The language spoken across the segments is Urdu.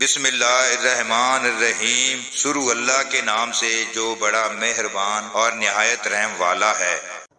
بسم اللہ الرحمن الرحیم، شروع اللہ کے نام سے جو بڑا مہربان اور نہایت رحم والا ہے۔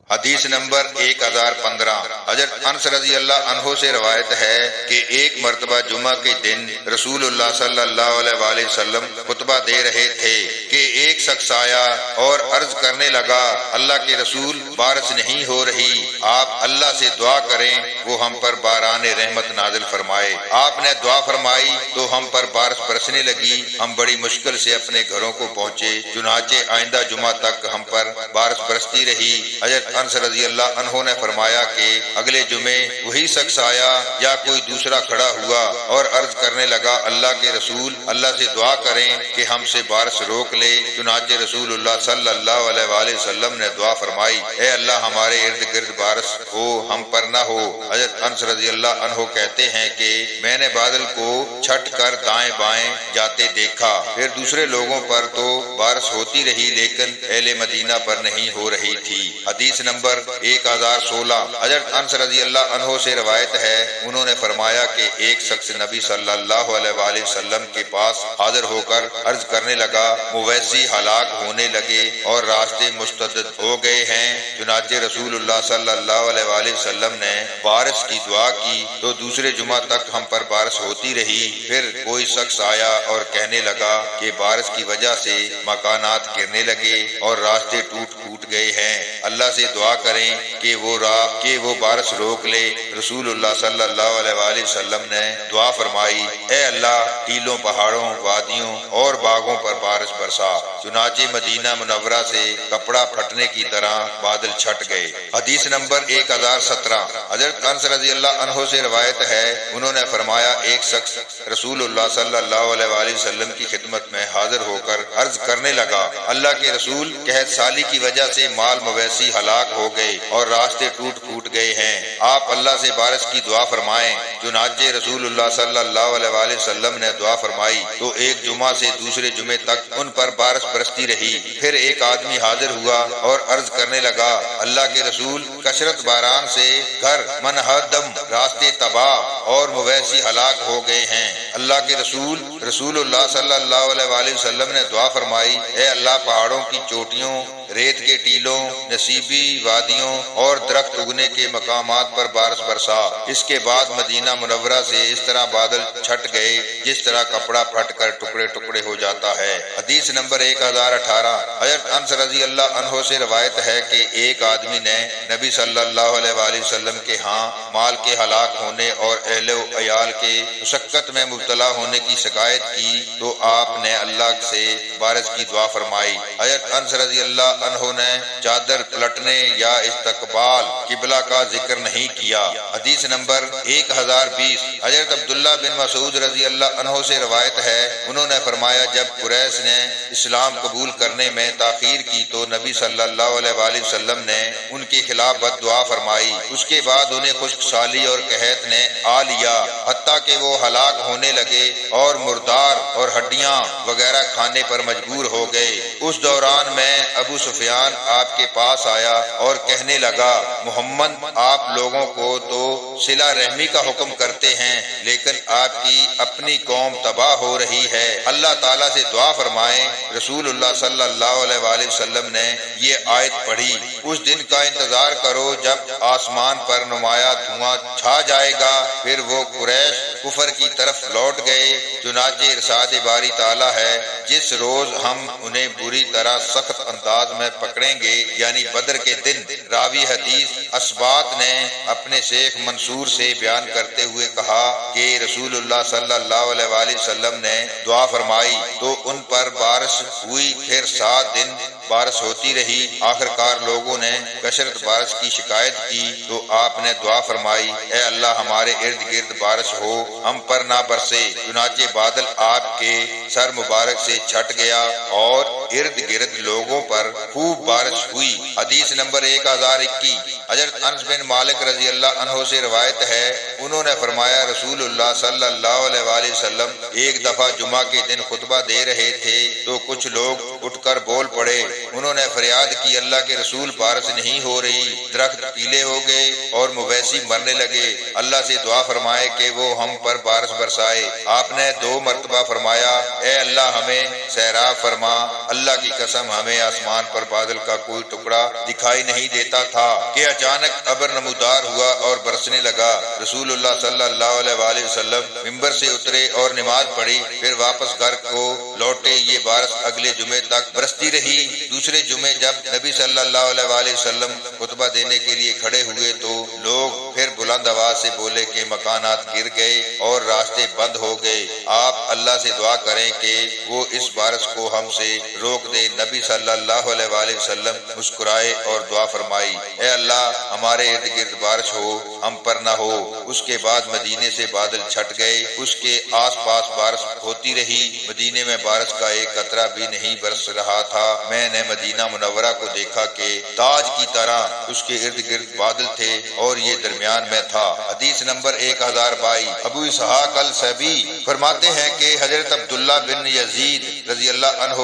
حدیث نمبر 1015، حضرت انس رضی اللہ عنہ سے روایت ہے کہ ایک مرتبہ جمعہ کے دن رسول اللہ صلی اللہ علیہ وآلہ وسلم خطبہ دے رہے تھے کہ ایک شخص آیا اور عرض کرنے لگا، اللہ کے رسول، بارش نہیں ہو رہی، آپ اللہ سے دعا کریں وہ ہم پر باران رحمت نازل فرمائے۔ آپ نے دعا فرمائی تو ہم پر بارش برسنے لگی، ہم بڑی مشکل سے اپنے گھروں کو پہنچے، چنانچہ آئندہ جمعہ تک ہم پر بارش برستی رہی۔ حضرت انس رضی اللہ عنہ نے فرمایا کہ اگلے جمعے وہی شخص آیا یا کوئی دوسرا کھڑا ہوا اور عرض کرنے لگا، اللہ کے رسول، اللہ سے دعا کریں کہ ہم سے بارش روک لے۔ چنانچہ رسول اللہ صلی اللہ علیہ وآلہ وسلم نے دعا فرمائی، اے اللہ ہمارے ارد گرد بارش ہو، ہم پر نہ ہو۔ حضرت انس رضی اللہ عنہ کہتے ہیں کہ میں نے بادل کو چھٹ کر دائیں بائیں جاتے دیکھا، پھر دوسرے لوگوں پر تو بارش ہوتی رہی لیکن اہل مدینہ پر نہیں ہو رہی تھی۔ حدیث نمبر 1016، حضرت انس رضی اللہ عنہ سے روایت ہے، انہوں نے فرمایا کہ ایک شخص نبی صلی اللہ علیہ وآلہ وسلم کے پاس حاضر ہو کر عرض کرنے لگا، مویشی ہلاک ہونے لگے اور راستے مستعد ہو گئے ہیں۔ چنانچہ رسول اللہ صلی اللہ علیہ وآلہ وسلم نے بارش کی دعا کی تو دوسرے جمعہ تک ہم پر بارش ہوتی رہی۔ پھر کوئی شخص آیا اور کہنے لگا کہ بارش کی وجہ سے مکانات گرنے لگے اور راستے ٹوٹ گئے ہیں، اللہ سے دعا کریں کہ وہ بارش روک لے۔ رسول اللہ صلی اللہ علیہ وآلہ وسلم نے دعا فرمائی، اے اللہ ٹیلوں، پہاڑوں، وادیوں اور باغوں پر بارش برسا۔ چنانچہ مدینہ منورہ سے کپڑا پھٹنے کی طرح بادل چھٹ گئے۔ حدیث نمبر 1017، حضرت انس رضی اللہ عنہ سے روایت ہے، انہوں نے فرمایا ایک شخص رسول اللہ صلی اللہ علیہ وآلہ وسلم کی خدمت میں حاضر ہو کر عرض کرنے لگا، اللہ کے رسول، قحط سالی کی وجہ سے مال مویشی ہلاک ہو گئے اور راستے ٹوٹ گئے ہیں، آپ اللہ سے بارش کی دعا فرمائیں۔ چنانچہ رسول اللہ صلی اللہ علیہ وآلہ وسلم نے دعا فرمائی تو ایک جمعہ سے دوسرے جمعے تک ان پر بارش برستی رہی۔ پھر ایک آدمی حاضر ہوا اور عرض کرنے لگا، اللہ کے رسول، کثرت باران سے گھر منہدم، راستے تباہ اور مویشی ہلاک ہو گئے ہیں۔ اللہ کے رسول اللہ صلی اللہ علیہ وآلہ وسلم نے دعا فرمائی، اے اللہ پہاڑوں کی چوٹیوں، ریت کے ٹیلوں، نصیبی وادیوں اور درخت اگنے کے مقامات پر بارش برسا۔ اس کے بعد مدینہ منورہ سے اس طرح بادل چھٹ گئے جس طرح کپڑا پھٹ کر ٹکڑے ٹکڑے ہو جاتا ہے۔ حدیث نمبر 1018، حضرت انس رضی اللہ عنہ سے روایت ہے کہ ایک آدمی نے نبی صلی اللہ علیہ وآلہ وسلم کے ہاں مال کے ہلاک ہونے اور اہل و عیال کے مشقت میں مبتلا ہونے کی شکایت کی تو آپ نے اللہ سے بارش کی دعا فرمائی۔ حضرت انس رضی اللہ عنہ نے چادر پلٹنے یا استقبال قبلہ کا ذکر نہیں کیا۔ حدیث نمبر 1020، حضرت عبداللہ بن مسعود رضی اللہ عنہ سے روایت ہے، انہوں نے فرمایا جب قریش نے اسلام قبول کرنے میں تاخیر کی تو نبی صلی اللہ علیہ وآلہ وسلم نے ان کے خلاف بد دعا فرمائی، اس کے بعد انہیں خشک سالی اور قحط نے آ لیا، حتیٰ کہ وہ ہلاک ہونے لگے اور مردار اور ہڈیاں وغیرہ کھانے پر مجبور ہو گئے۔ اس دوران میں ابو سفیان آپ کے پاس آیا اور کہنے لگا، محمد آپ لوگوں کو تو صلہ رحمی کا حکم کرتے ہیں لیکن آپ کی اپنی قوم تباہ ہو رہی ہے، اللہ تعالیٰ سے دعا فرمائیں۔ رسول اللہ صلی اللہ علیہ وآلہ وسلم نے یہ آیت پڑھی، اس دن کا انتظار کرو جب آسمان پر نمایاں دھواں چھا جائے گا، پھر وہ قریش کفر کی طرف لوٹ گئے۔ چنانچہ ارشاد باری تعالیٰ ہے، جس روز ہم انہیں بری طرح سخت انداز میں پکڑیں گے، یعنی بدر کے دن۔ راوی حدیث اسبات نے اپنے شیخ منصور سے بیان کرتے ہوئے کہا کہ رسول اللہ صلی اللہ علیہ وآلہ وسلم نے دعا فرمائی تو ان پر بارش ہوئی، پھر 7 دن بارش ہوتی رہی۔ آخر کار لوگوں نے کثرت بارش کی شکایت کی تو آپ نے دعا فرمائی، اے اللہ ہمارے ارد گرد بارش ہو، ہم پر نہ برسے۔ چنانچہ بادل آپ کے سر مبارک سے چھٹ گیا اور ارد گرد لوگوں پر خوب بارش ہوئی۔ حدیث نمبر 1021، حضرت انس بن مالک رضی اللہ عنہ سے روایت ہے، انہوں نے فرمایا رسول اللہ صلی اللہ علیہ وآلہ وسلم ایک دفعہ جمعہ کے دن خطبہ دے رہے تھے تو کچھ لوگ اٹھ کر بول پڑے، انہوں نے فریاد کی اللہ کے رسول بارش نہیں ہو رہی، درخت پیلے ہو گئے اور مویشی مرنے لگے، اللہ سے دعا فرمائے کہ وہ ہم پر بارش برسائے۔ آپ نے 2 مرتبہ فرمایا اے اللہ ہمیں سیراب فرما، اللہ کی قسم ہمیں آسمان پر بادل کا کوئی ٹکڑا دکھائی نہیں دیتا تھا کہ اچانک ابر نمودار ہوا اور برسنے لگا۔ رسول اللہ صلی اللہ علیہ وآلہ وسلم ممبر سے اترے اور نماز پڑھی، پھر واپس گھر کو لوٹے۔ یہ بارش اگلے جمعے تک برستی رہی۔ دوسرے جمعے جب نبی صلی اللہ علیہ وآلہ وسلم خطبہ دینے کے لیے کھڑے ہوئے تو لوگ پھر بلند آواز سے بولے کہ مکانات گر گئے اور راستے بند ہو گئے، آپ اللہ سے دعا کریں کہ وہ اس بارش کو ہم سے روک دے۔ نبی صلی اللہ علیہ وآلہ وسلم مسکرائے اور دعا فرمائی، اے اللہ ہمارے ارد گرد بارش ہو، ہم پر نہ ہو۔ اس کے بعد مدینے سے بادل چھٹ گئے، اس کے آس پاس بارش ہوتی رہی، مدینے میں بارش کا ایک قطرہ بھی نہیں برس رہا تھا۔ میں نے مدینہ منورہ کو دیکھا کہ تاج کی طرح اس کے ارد گرد بادل تھے اور یہ درمیان میں تھا۔ حدیث نمبر 1022۔ ابو اسحاق السبی فرماتے ہیں کہ حضرت عبداللہ بن یزید رضی اللہ عنہ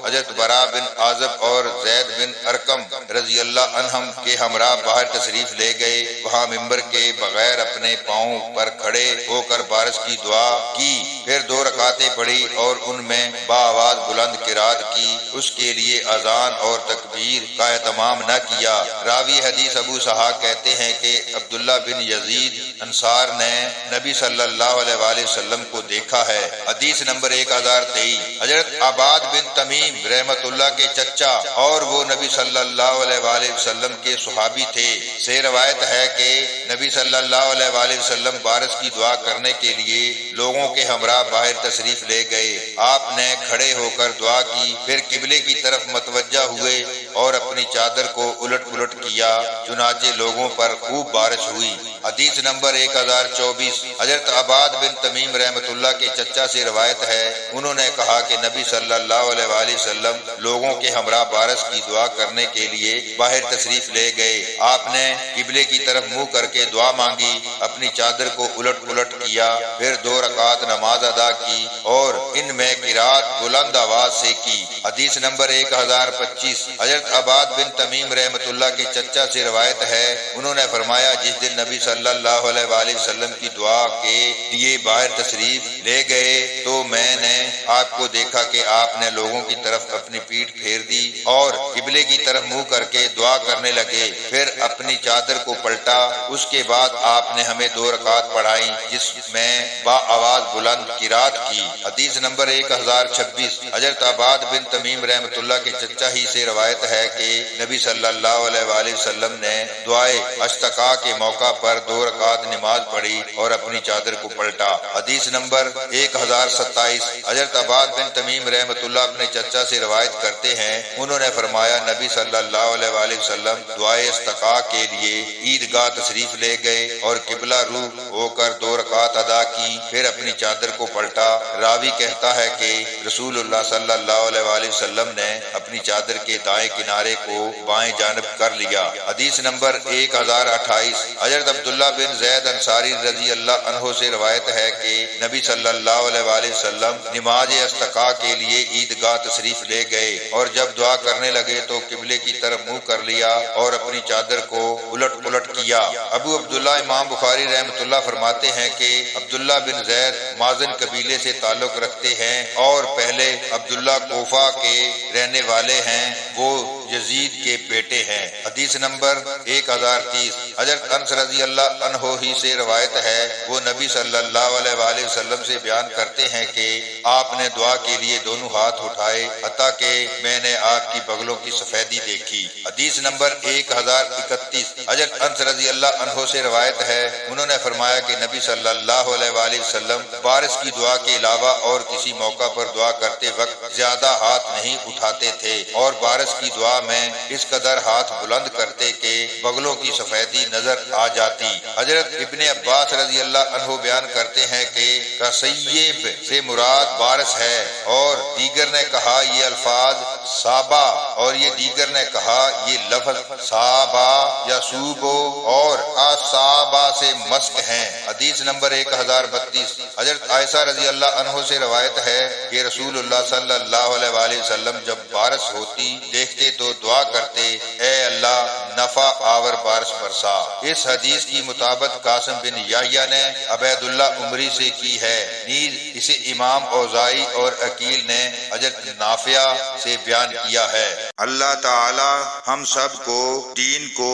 حضرت برا بن عازب اور زید بن ارقم رضی اللہ عنہم کے ہمراہ باہر تشریف لے گئے، وہاں ممبر کے بغیر اپنے پاؤں پر کھڑے ہو کر بارش کی دعا کی، پھر 2 رکعتیں پڑھی اور ان میں بآواز بلند قرات کی، اس کے لیے اذان اور تکبیر کا اہتمام نہ کیا۔ راوی حدیث ابو اسحاق کہتے ہیں کہ عبداللہ بن یزید انصار نے نبی صلی اللہ علیہ وآلہ وسلم کو دیکھا ہے۔ حدیث نمبر 1023۔ حضرت عباد بن تمیم رحمت اللہ کے چچا اور وہ نبی صلی اللہ علیہ وآلہ وسلم کے صحابی تھے، سے روایت ہے کہ نبی صلی اللہ علیہ وآلہ وسلم بارش کی دعا کرنے کے لیے لوگوں کے ہمراہ باہر تشریف لے گئے۔ آپ نے کھڑے ہو کر دعا کی، پھر قبلے کی طرف متوجہ ہوئے اور اپنی چادر کو الٹ پلٹ کیا، چنانچہ لوگوں پر خوب بارش ہوئی۔ حدیث نمبر 1024۔ حضرت عباد بن تمیم رحمت اللہ کے چچا سے روایت ہے، انہوں نے کہا کہ نبی صلی اللہ علیہ وآلہ وسلم لوگوں کے ہمراہ بارش کی دعا کرنے کے لیے باہر تشریف لے گئے۔ آپ نے قبلے کی طرف منہ کر کے دعا مانگی، اپنی چادر کو الٹ پلٹ کیا، پھر 2 رکعات نماز ادا کی اور ان میں قرات بلند آواز سے کی۔ حدیث نمبر 1025۔ حضرت عباد بن تمیم رحمت اللہ کے چچا سے روایت ہے، انہوں نے فرمایا جس دن نبی صلی اللہ علیہ وآلہ وسلم کی دعا کے لیے باہر تشریف لے گئے تو میں نے آپ کو دیکھا کہ آپ نے لوگوں کی طرف اپنی پیٹھ پھیر دی اور قبلے کی طرف منہ کر کے دعا کرنے لگے، پھر اپنی چادر کو پلٹا۔ اس کے بعد آپ نے ہمیں 2 رکعت پڑھائی جس میں با آواز بلند قرات کی۔ حدیث نمبر 1026۔ حضرت عباد بن تمیم رحمت اللہ کے چچا ہی سے روایت ہے کہ نبی صلی اللہ علیہ وآلہ وسلم نے دعائے اشتقاء کے موقع پر 2 رکعت نماز پڑھی اور اپنی چادر کو پلٹا۔ حدیث نمبر 1027۔ حضرت عباد بن تمیم رحمت اللہ اپنے چچا سے روایت کرتے ہیں، انہوں نے فرمایا نبی صلی اللہ علیہ وآلہ وسلم دعائے اشتقاء کے لیے عیدگاہ تشریف لے گئے اور قبلہ رو ہو کر 2 رکعت ادا کی، پھر اپنی چادر کو پلٹا۔ راوی کہتا ہے کہ رسول اللہ صلی اللہ علیہ وآلہ وسلم نے اپنی چادر کے دائیں کنارے کو بائیں جانب کر لیا۔ حدیث نمبر 1028۔ حضرت عبداللہ بن زید انصاری رضی اللہ عنہ سے روایت ہے کہ نبی صلی اللہ علیہ وآلہ وسلم نماز استسقاء کے لیے عیدگاہ تشریف لے گئے اور جب دعا کرنے لگے تو قبلے کی طرف منہ کر لیا اور اپنی چادر کو الٹ پلٹ کیا۔ ابو عبداللہ امام بخاری رحمۃ اللہ فرماتے ہیں کہ عبداللہ بن زید مازن قبیلے سے تعلق رکھتے ہیں اور پہلے عبداللہ کوفہ کے رہنے والے ہیں، وہ یزید کے بیٹے ہیں۔ حدیث نمبر 1030۔ حضرت انس رضی اللہ عنہ ہی سے روایت ہے، وہ نبی صلی اللہ علیہ وآلہ وسلم سے بیان کرتے ہیں کہ آپ نے دعا کے لیے دونوں ہاتھ اٹھائے حتیٰ کہ میں نے آپ کی بغلوں کی سفیدی دیکھی۔ حدیث نمبر 1031۔ حضرت انس رضی اللہ عنہ سے روایت ہے، انہوں نے فرمایا کہ نبی صلی اللہ علیہ وآلہ وسلم بارش کی دعا کے علاوہ اور کسی موقع پر دعا کرتے وقت زیادہ ہاتھ نہیں اٹھاتے تھے اور بارش کی دعا میں اس قدر ہاتھ بلند کرتے کہ بغلوں کی سفیدی نظر آ جاتی۔ حضرت ابن عباس رضی اللہ عنہ بیان کرتے ہیں کہ کسیب سے مراد بارش ہے، اور دیگر نے کہا یہ الفاظ صابا اور یہ دیگر نے کہا یہ لفظ صابا یا صوبو اور آصابہ سے مسک ہیں۔ حدیث نمبر 1032 حضرت عائشہ رضی اللہ عنہ سے روایت ہے کہ رسول اللہ صلی اللہ علیہ وآلہ وسلم جب بارش ہوتی دیکھتے تو دعا کرتے، اے اللہ نفع آور بارش برسا۔ اس حدیث کی مطابقت قاسم بن یحییٰ نے عبید اللہ عمری سے کی ہے، نیز اسے امام اوزاعی اور عقیل نے حضرت نافع سے بیان کیا ہے۔ اللہ تعالی ہم سب کو دین کو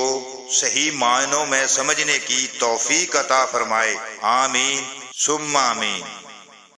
صحیح معنوں میں سمجھنے کی توفیق عطا فرمائے، آمین ثم آمین۔